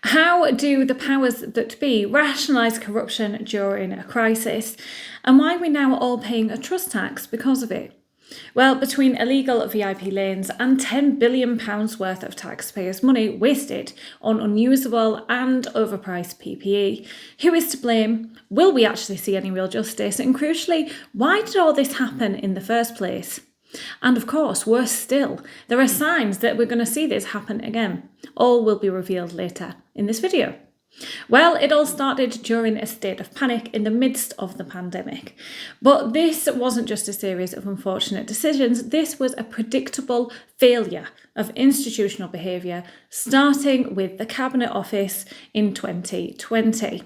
How do the powers that be rationalise corruption during a crisis? And why are we now all paying a trust tax because of it? Well, between illegal VIP lanes and £10 billion worth of taxpayers' money wasted on unusable and overpriced PPE, who is to blame? Will we actually see any real justice? And crucially, why did all this happen in the first place? And of course, worse still, there are signs that we're going to see this happen again. All will be revealed later in this video. Well, it all started during a state of panic in the midst of the pandemic. But this wasn't just a series of unfortunate decisions, this was a predictable failure of institutional behaviour, starting with the Cabinet Office in 2020.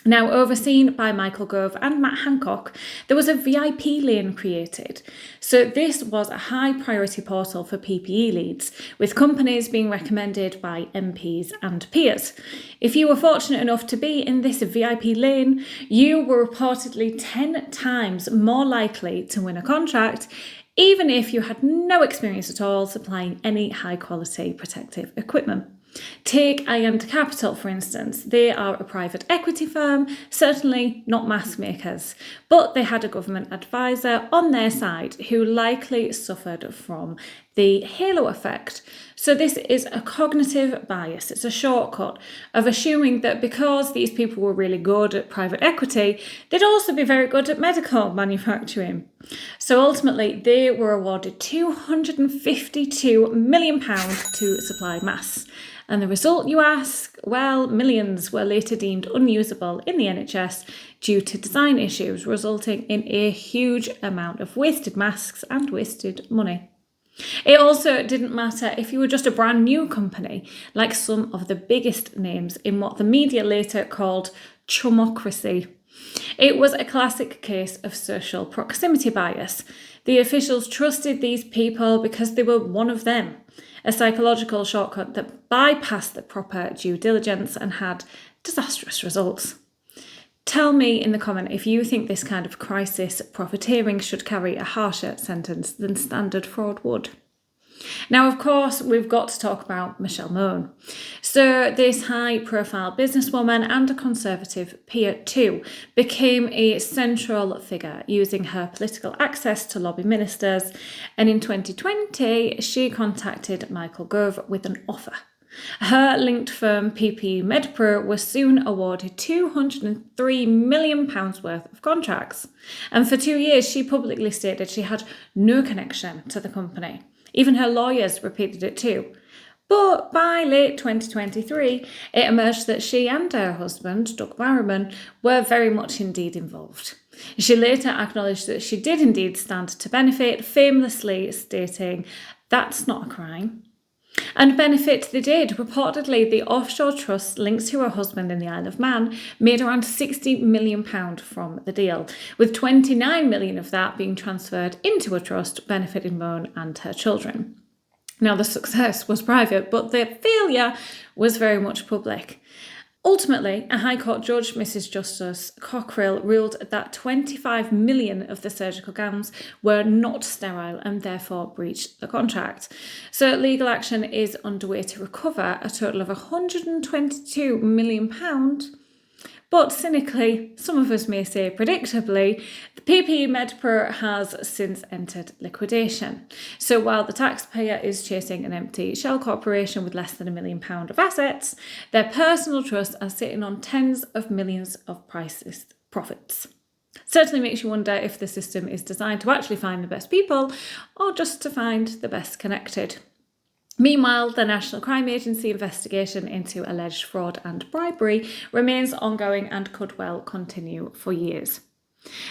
Now, overseen by Michael Gove and Matt Hancock, there was a VIP lane created. So this was a high priority portal for PPE leads, with companies being recommended by MPs and peers. If you were fortunate enough to be in this VIP lane, you were reportedly 10 times more likely to win a contract, even if you had no experience at all supplying any high quality protective equipment. Take Ayanda Capital, for instance. They are a private equity firm, certainly not mask makers, but they had a government advisor on their side who likely suffered from the halo effect. So this is a cognitive bias. It's a shortcut of assuming that because these people were really good at private equity, they'd also be very good at medical manufacturing. So ultimately, they were awarded £252 million to supply masks. And the result, you ask? Well, millions were later deemed unusable in the NHS due to design issues, resulting in a huge amount of wasted masks and wasted money. It also didn't matter if you were just a brand new company, like some of the biggest names in what the media later called Chumocracy. It was a classic case of social proximity bias. The officials trusted these people because they were one of them, a psychological shortcut that bypassed the proper due diligence and had disastrous results. Tell me in the comment if you think this kind of crisis profiteering should carry a harsher sentence than standard fraud would. Now, of course, we've got to talk about Michelle Mone. So this high-profile businesswoman and a Conservative peer too became a central figure using her political access to lobby ministers, and in 2020 she contacted Michael Gove with an offer. Her linked firm PPE Medpro was soon awarded £203 million worth of contracts, and for 2 years she publicly stated she had no connection to the company. Even her lawyers repeated it too. But by late 2023, it emerged that she and her husband, Doug Barrowman, were very much indeed involved. She later acknowledged that she did indeed stand to benefit, famously stating, "That's not a crime." And benefit they did. Reportedly, the Offshore trust linked to her husband in the Isle of Man made around £60 million from the deal, with £29 million of that being transferred into a trust benefiting Mone and her children. Now, the success was private, but the failure was very much public. Ultimately, a High Court judge, Mrs. Justice Cockerill, ruled that 25 million of the surgical gowns were not sterile and therefore breached the contract. So legal action is underway to recover a total of £122 million. But cynically, some of us may say predictably, the PPE Medpro has since entered liquidation. So while the taxpayer is chasing an empty shell corporation with less than £1 million of assets, their personal trusts are sitting on tens of millions of priceless profits. Certainly makes you wonder if the system is designed to actually find the best people or just to find the best connected. Meanwhile, the National Crime Agency investigation into alleged fraud and bribery remains ongoing and could well continue for years.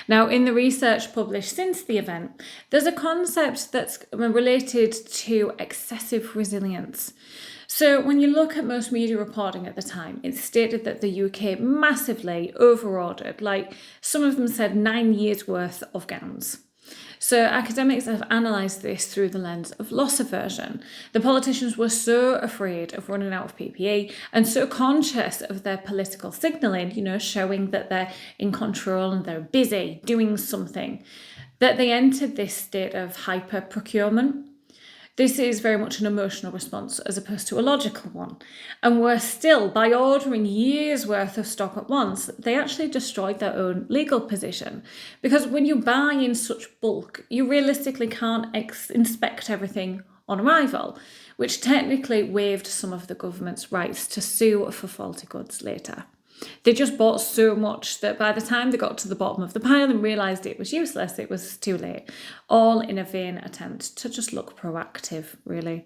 Now, in the research published since the event, there's a concept that's related to excessive resilience. So when you look at most media reporting at the time, it's stated that the UK massively over-ordered, like some of them said 9 years worth of gowns. So academics have analysed this through the lens of loss aversion. The politicians were so afraid of running out of PPE and so conscious of their political signalling, showing that they're in control and they're busy doing something, that they entered this state of hyper procurement. This is very much an emotional response as opposed to a logical one. And worse still, by ordering years' worth of stock at once, they actually destroyed their own legal position. Because when you buy in such bulk, you realistically can't inspect everything on arrival, which technically waived some of the government's rights to sue for faulty goods later. They just bought so much that by the time they got to the bottom of the pile and realised it was useless, it was too late. All in a vain attempt to just look proactive, really.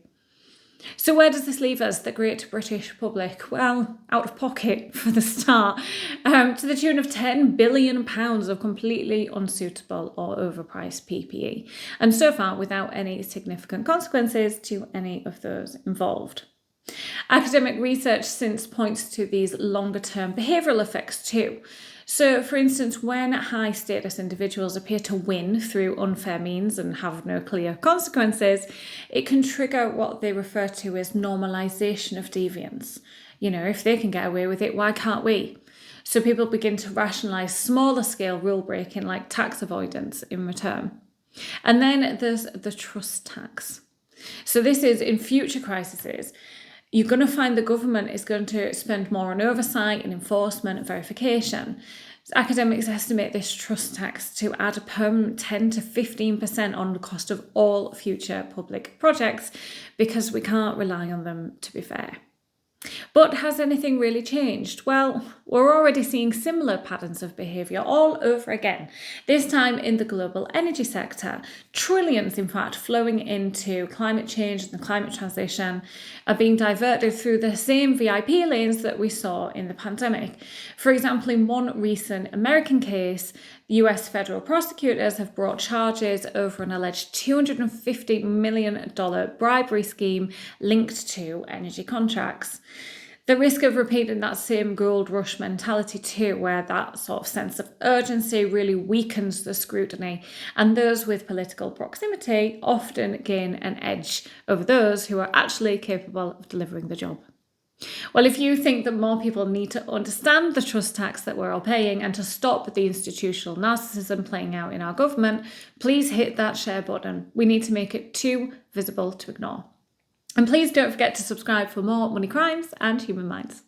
So where does this leave us, the great British public? Well, out of pocket for the start, to the tune of £10 billion of completely unsuitable or overpriced PPE. And so far without any significant consequences to any of those involved. Academic research since points to these longer-term behavioural effects too. So, for instance, when high-status individuals appear to win through unfair means and have no clear consequences, it can trigger what they refer to as normalisation of deviance. You know, if they can get away with it, why can't we? So people begin to rationalise smaller-scale rule-breaking like tax avoidance in return. And then there's the trust tax. So this is in future crises. You're going to find the government is going to spend more on oversight and enforcement and verification. Academics estimate this trust tax to add a permanent 10 to 15% on the cost of all future public projects because we can't rely on them, to be fair. But has anything really changed? Well, we're already seeing similar patterns of behaviour all over again, this time in the global energy sector. Trillions, in fact, flowing into climate change and the climate transition are being diverted through the same VIP lanes that we saw in the pandemic. For example, in one recent American case, the US federal prosecutors have brought charges over an alleged $250 million bribery scheme linked to energy contracts. The risk of repeating that same gold rush mentality too, where that sort of sense of urgency really weakens the scrutiny, and those with political proximity often gain an edge over those who are actually capable of delivering the job. Well, if you think that more people need to understand the trust tax that we're all paying and to stop the institutional narcissism playing out in our government, please hit that share button. We need to make it too visible to ignore. And please don't forget to subscribe for more money crimes and human minds.